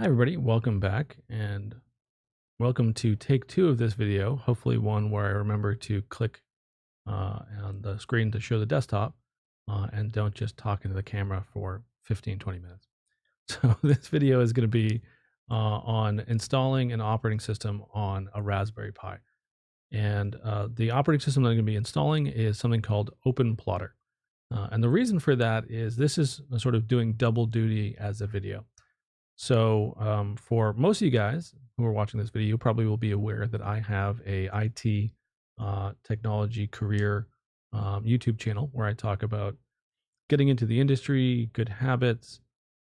Hi everybody, welcome back and welcome to take two of this video. Hopefully one where I remember to click on the screen to show the desktop and don't just talk into the camera for 15-20 minutes. So this video is going to be on installing an operating system on a Raspberry Pi. And the operating system that I'm going to be installing is something called OpenPlotter. And the reason for that is this is sort of doing double duty as a video. So for most of you guys who are watching this video, you probably will be aware that I have a IT technology career YouTube channel where I talk about getting into the industry, good habits,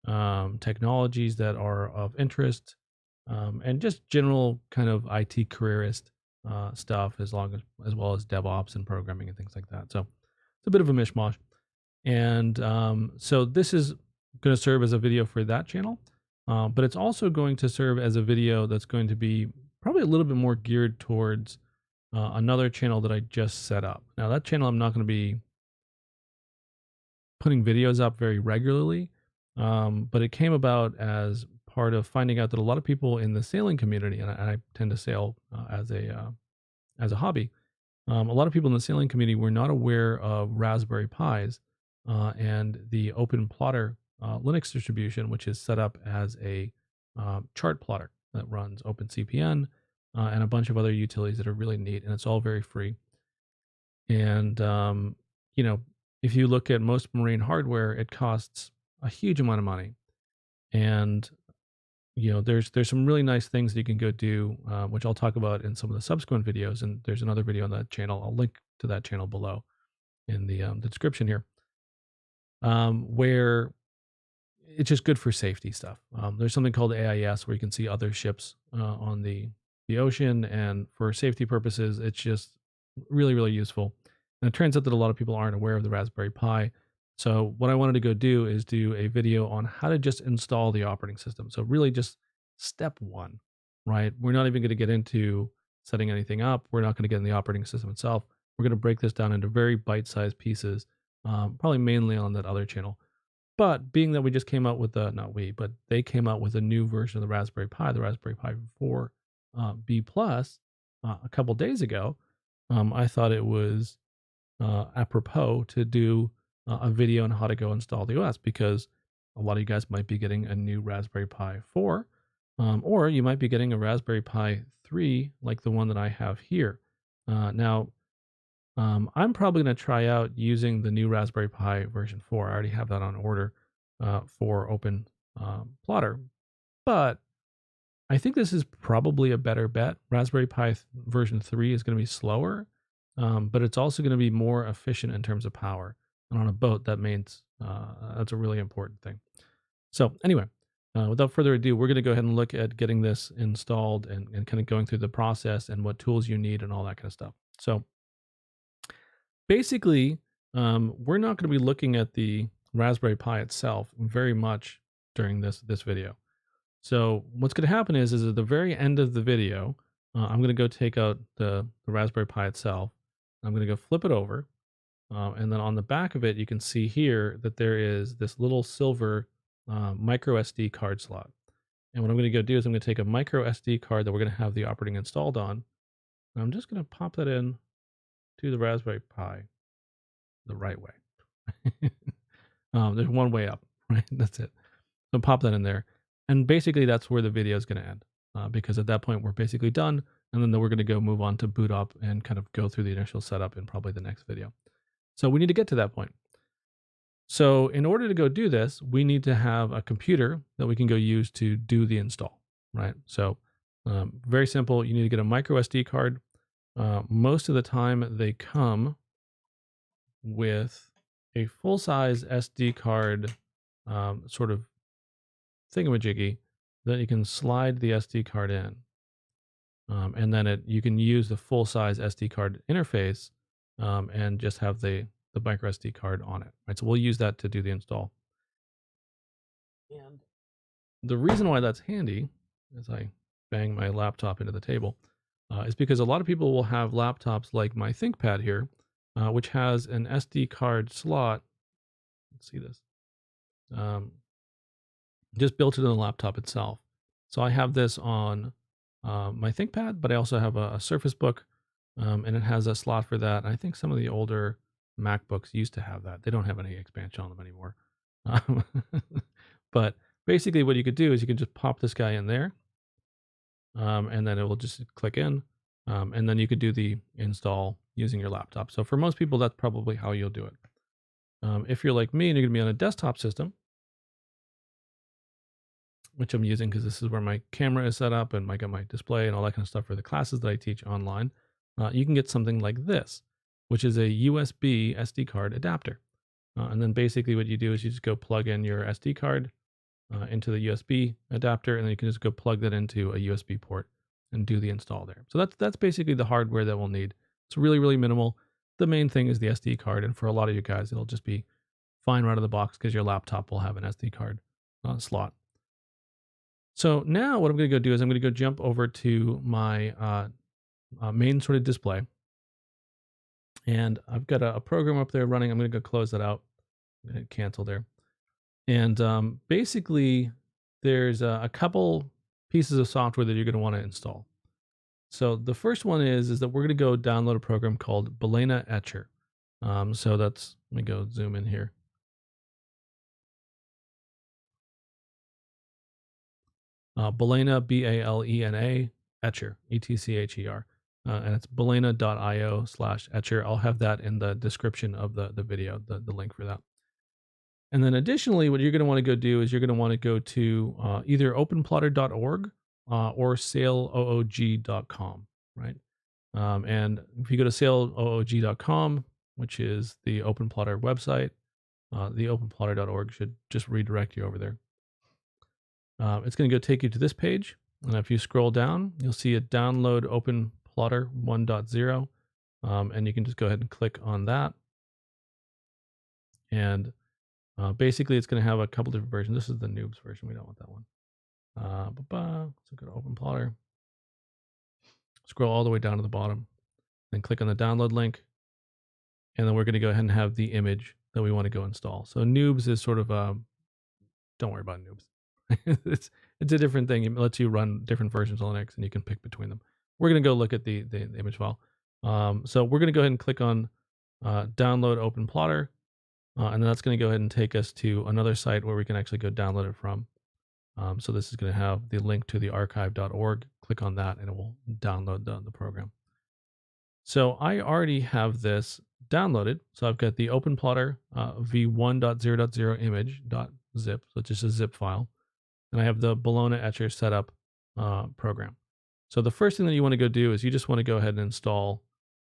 technologies that are of interest, and just general kind of IT careerist stuff, as well as DevOps and programming and things like that. So it's a bit of a mishmash, and so this is going to serve as a video for that channel. But it's also going to serve as a video that's going to be probably a little bit more geared towards another channel that I just set up. Now, that channel I'm not going to be putting videos up very regularly, but it came about as part of finding out that a lot of people in the sailing community, and I tend to sail as a hobby, a lot of people in the sailing community were not aware of Raspberry Pis and the OpenPlotter Linux distribution, which is set up as a chart plotter that runs OpenCPN and a bunch of other utilities that are really neat, and it's all very free. And you know, if you look at most marine hardware, it costs a huge amount of money, and there's some really nice things that you can go do, which I'll talk about in some of the subsequent videos. And there's another video on that channel. I'll link to that channel below in the description here, where it's just good for safety stuff. There's something called AIS where you can see other ships on the ocean, and for safety purposes, it's just really, really useful. And it turns out that a lot of people aren't aware of the Raspberry Pi. So what I wanted to go do is do a video on how to just install the operating system. So really just step one, right? We're not even going to get into setting anything up. We're not going to get in the operating system itself. We're going to break this down into very bite-sized pieces, probably mainly on that other channel. But being that we just came out with not we, but they came out with a new version of the Raspberry Pi, the Raspberry Pi 4 B Plus, a couple days ago, I thought it was apropos to do a video on how to go install the OS, because a lot of you guys might be getting a new Raspberry Pi 4, or you might be getting a Raspberry Pi 3 like the one that I have here. Now, I'm probably going to try out using the new Raspberry Pi version 4. I already have that on order for OpenPlotter, but I think this is probably a better bet. Raspberry Pi version 3 is going to be slower, but it's also going to be more efficient in terms of power. And on a boat, that means that's a really important thing. So anyway, without further ado, we're going to go ahead and look at getting this installed and kind of going through the process and what tools you need and all that kind of stuff. So basically, we're not going to be looking at the Raspberry Pi itself very much during this video. So what's going to happen is at the very end of the video, I'm going to go take out the Raspberry Pi itself. I'm going to go flip it over. And then on the back of it, you can see here that there is this little silver micro SD card slot. And what I'm going to go do is I'm going to take a micro SD card that we're going to have the operating installed on. And I'm just going to pop that in to the Raspberry Pi the right way. There's one way up, right? That's it. So pop that in there. And basically that's where the video is going to end, because at that point we're basically done. And then we're going to go move on to boot up and kind of go through the initial setup in probably the next video. So we need to get to that point. So in order to go do this, we need to have a computer that we can go use to do the install, right? So very simple. You need to get a micro SD card. Most of the time they come with a full-size SD card sort of thingamajiggy that you can slide the SD card in. And then you can use the full-size SD card interface and just have the micro SD card on it, right? So we'll use that to do the install. And the reason why that's handy, as I bang my laptop into the table, is because a lot of people will have laptops like my ThinkPad here, which has an SD card slot. Let's see this. Just built it in the laptop itself. So I have this on my ThinkPad, but I also have a Surface Book, and it has a slot for that. And I think some of the older MacBooks used to have that. They don't have any expansion on them anymore. Um, but basically, what you could do is you can just pop this guy in there, and then it will just click in, and then you could do the install using your laptop. So for most people, that's probably how you'll do it. If you're like me and you're going to be on a desktop system, which I'm using because this is where my camera is set up and I got my display and all that kind of stuff for the classes that I teach online, you can get something like this, which is a USB SD card adapter. And then basically what you do is you just go plug in your SD card into the USB adapter, and then you can just go plug that into a USB port and do the install there. So that's basically the hardware that we'll need. It's really, really minimal. The main thing is the SD card, and for a lot of you guys, it'll just be fine right out of the box because your laptop will have an SD card slot. So now what I'm going to go do is I'm going to go jump over to my main sort of display. And I've got a program up there running. I'm going to go close that out. I'm going to hit cancel there. And basically, there's a couple pieces of software that you're going to want to install. So the first one is that we're going to go download a program called Balena Etcher. So that's, let me go zoom in here. Balena, Balena, Etcher, Etcher. And it's balena.io/Etcher. I'll have that in the description of the video, the link for that. And then additionally, what you're going to want to go do is you're going to want to go to either openplotter.org or saleoog.com, right? And if you go to saleoog.com, which is the OpenPlotter website, the openplotter.org should just redirect you over there. It's going to go take you to this page. And if you scroll down, you'll see a download OpenPlotter 1.0. And you can just go ahead and click on that. And basically, it's going to have a couple different versions. This is the noobs version. We don't want that one. So go to OpenPlotter. Scroll all the way down to the bottom. Then click on the download link. And then we're going to go ahead and have the image that we want to go install. So noobs is sort of don't worry about noobs. it's a different thing. It lets you run different versions of Linux, and you can pick between them. We're going to go look at the image file. So we're going to go ahead and click on download OpenPlotter. And then that's going to go ahead and take us to another site where we can actually go download it from. So this is going to have the link to the archive.org. Click on that and it will download the program. So I already have this downloaded. So I've got the OpenPlotter v1.0.0 image.zip. So it's just a zip file. And I have the Balena Etcher setup program. So the first thing that you want to go do is you just want to go ahead and install,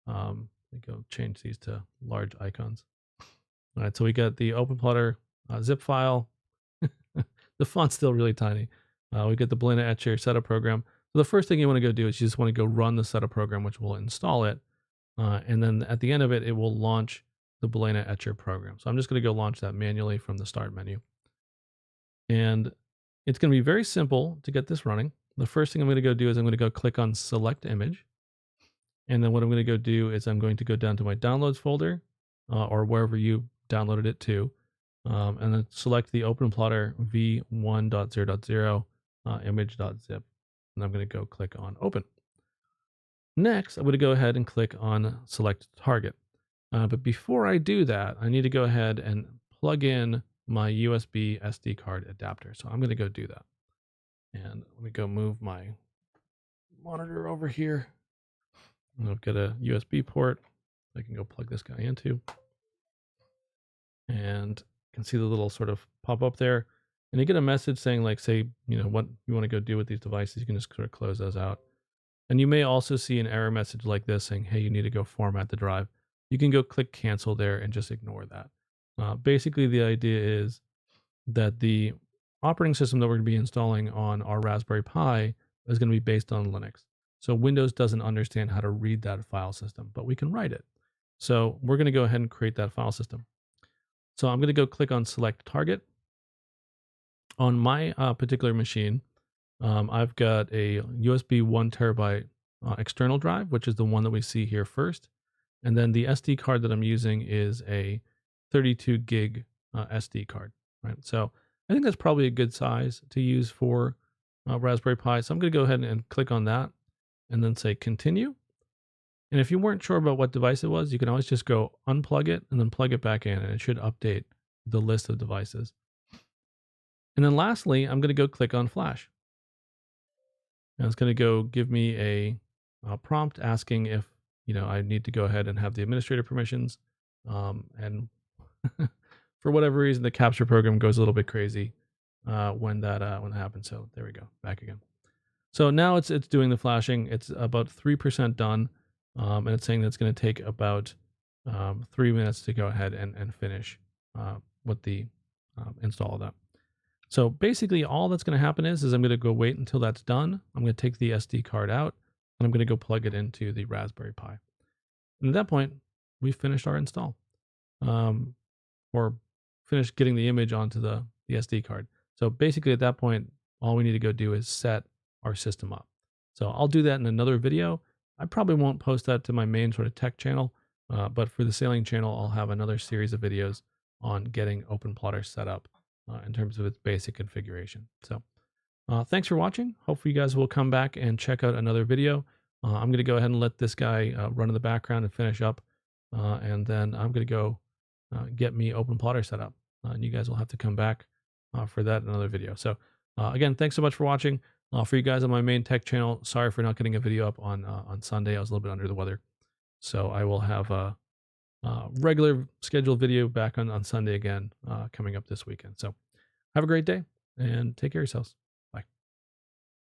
let me go change these to large icons. All right, so we got the OpenPlotter zip file. The font's still really tiny. We get the Balena Etcher setup program. So the first thing you want to go do is you just want to go run the setup program, which will install it. And then at the end of it, it will launch the Balena Etcher program. So I'm just going to go launch that manually from the start menu. And it's going to be very simple to get this running. The first thing I'm going to go do is I'm going to go click on select image. And then what I'm going to go do is I'm going to go down to my downloads folder or wherever you downloaded it to, and then select the OpenPlotter v1.0.0 image.zip. And I'm going to go click on open. Next, I'm going to go ahead and click on select target. But before I do that, I need to go ahead and plug in my USB SD card adapter. So I'm going to go do that. And let me go move my monitor over here. And I've got a USB port I can go plug this guy into. And you can see the little sort of pop up there. And you get a message saying, like, say, what you want to go do with these devices. You can just sort of close those out. And you may also see an error message like this saying, hey, you need to go format the drive. You can go click cancel there and just ignore that. Basically, the idea is that the operating system that we're going to be installing on our Raspberry Pi is going to be based on Linux. So Windows doesn't understand how to read that file system, but we can write it. So we're going to go ahead and create that file system. So I'm going to go click on select target. On my particular machine, I've got a USB 1 terabyte external drive, which is the one that we see here first. And then the SD card that I'm using is a 32 gig SD card, right? So I think that's probably a good size to use for Raspberry Pi. So I'm going to go ahead and click on that and then say continue. And if you weren't sure about what device it was, you can always just go unplug it and then plug it back in, and it should update the list of devices. And then lastly, I'm going to go click on Flash. And it's going to go give me a prompt asking if, I need to go ahead and have the administrator permissions. And for whatever reason, the capture program goes a little bit crazy when that happens. So there we go, back again. So now it's doing the flashing. It's about 3% done, and it's saying that it's going to take about 3 minutes to go ahead and finish with the install of that. So basically, all that's going to happen is I'm going to go wait until that's done. I'm going to take the SD card out, and I'm going to go plug it into the Raspberry Pi. And at that point, we've finished our install, or finished getting the image onto the SD card. So basically, at that point, all we need to go do is set our system up. So I'll do that in another video. I probably won't post that to my main sort of tech channel, but for the sailing channel, I'll have another series of videos on getting OpenPlotter set up in terms of its basic configuration. So thanks for watching. Hopefully you guys will come back and check out another video. I'm going to go ahead and let this guy run in the background and finish up. And then I'm going to go get me OpenPlotter set up. And you guys will have to come back for that in another video. So again, thanks so much for watching. For you guys on my main tech channel, sorry for not getting a video up on Sunday. I was a little bit under the weather. So I will have a regular scheduled video back on Sunday again coming up this weekend. So have a great day and take care of yourselves.